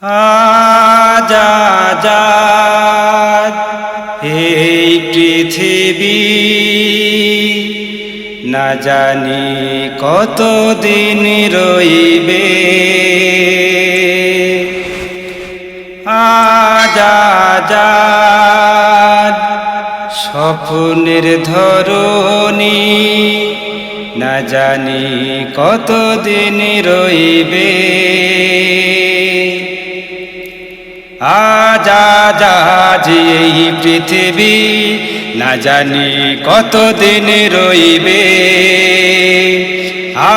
আজ আজাদ এই পৃথিবী, না জানি কতদিন রইবে। আজ আজাদ স্বপ্নের ধরণী, না জানি কতদিন রইবে। আজ আজ এই পৃথিবী, না জানি কতদিন রইবে।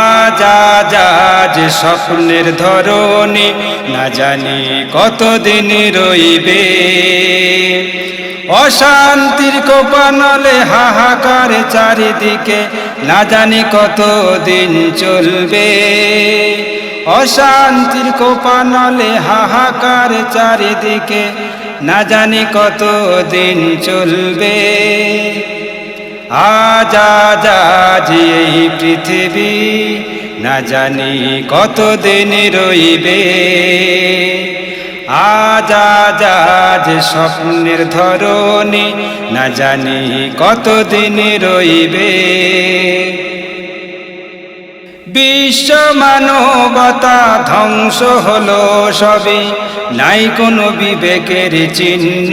আজ আজ স্বপ্নের ধরণী, না জানি কতদিন রইবে। অশান্তির কোপানলে হাহাকার চারিদিকে, না জানি কতদিন চলবে। অশান্তির কোপানলে হাহাকার চারিদিকে, না জানি কতদিন চলবে। আজ আজ এই পৃথিবী, না জানি কতদিন রইবে। আজ আজ স্বপ্নের ধরণী, না জানি কতদিন রইবে। বিশ্ব মানবতা ধ্বংস হলো সবই, নাই কোনো বিবেকের চিহ্ন।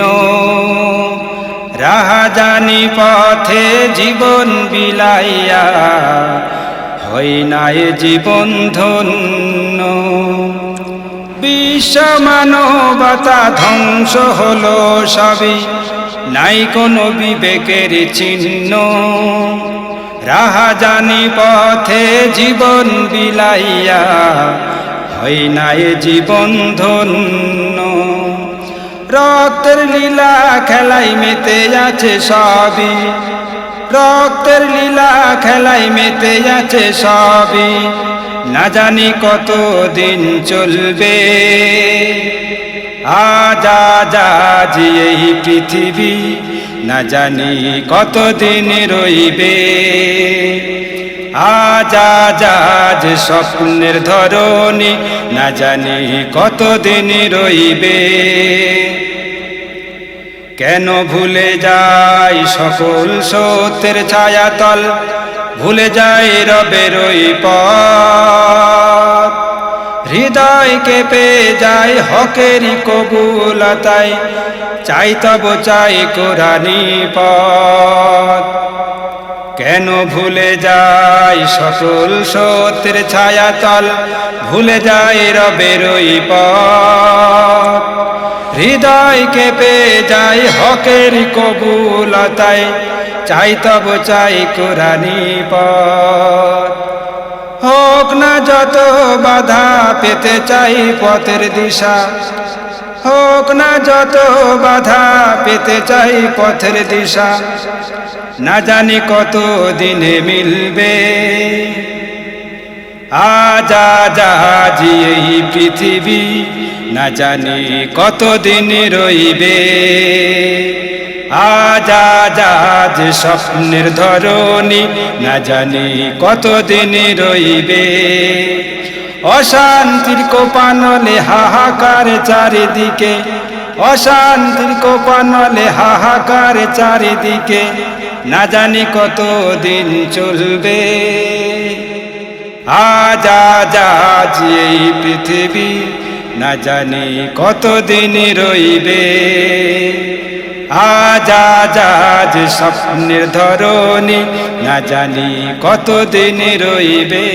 রাহাজানি পথে জীবন বিলাইয়া, হয় নাই জীবন ধন্য। বিশ্ব মানবতা ধ্বংস হলো সবই, নাই কোনো বিবেকের চিহ্ন। রাহাজানি পথে জীবন বিলাইয়া, হয় নাই জীবন ধন্য। রক্তের লীলা খেলাই মেতে আছে সবই, রক্তের লীলা খেলাই মেতে আছে সবই, না জানি কতদিন চলবে। আজ আজ এই পৃথিবী, না জানি কতদিন রইবে। আজ আজ স্বপ্নের ধরণী, না জানি কতদিন রইবে। কেন ভুলে যায় সকল সত্যের ছায়াতল, ভুলে যায় রবের ওই পথ। হৃদয় কেঁপে যায় হকেরই কবুলতায়, চাই তব চাই কোরআনি পথ। কেন ভুলে যায় সকল সত্যের ছায়াতল, ভুলে যায় রবের ওই পথ। হৃদয় কেঁপে যায় হকেরই কবুলতায়, চাই তব চাই কোরআনি পথ। হোক না যত বাধা, পেতে চাই পথের দিশা। হোক না যত বাধা, পেতে চাই পথের দিশা, না জানি কত দিনে মিলবে। আজ আজ এই পৃথিবী, না জানি কতদিন রইবে। আজ আজ স্বপ্নের ধরণী, না জানি কতদিন রইবে। অশান্তির কোপানলে হাহাকার চারিদিকে, অশান্তির কোপানলে হাহাকার চারিদিকে, না জানি কতদিন চলবে। আজ আজ এই পৃথিবী, না জানি কতদিন রইবে। আজ আজ স্বপ্নের ধরণী, না জানি কতদিন রইবে।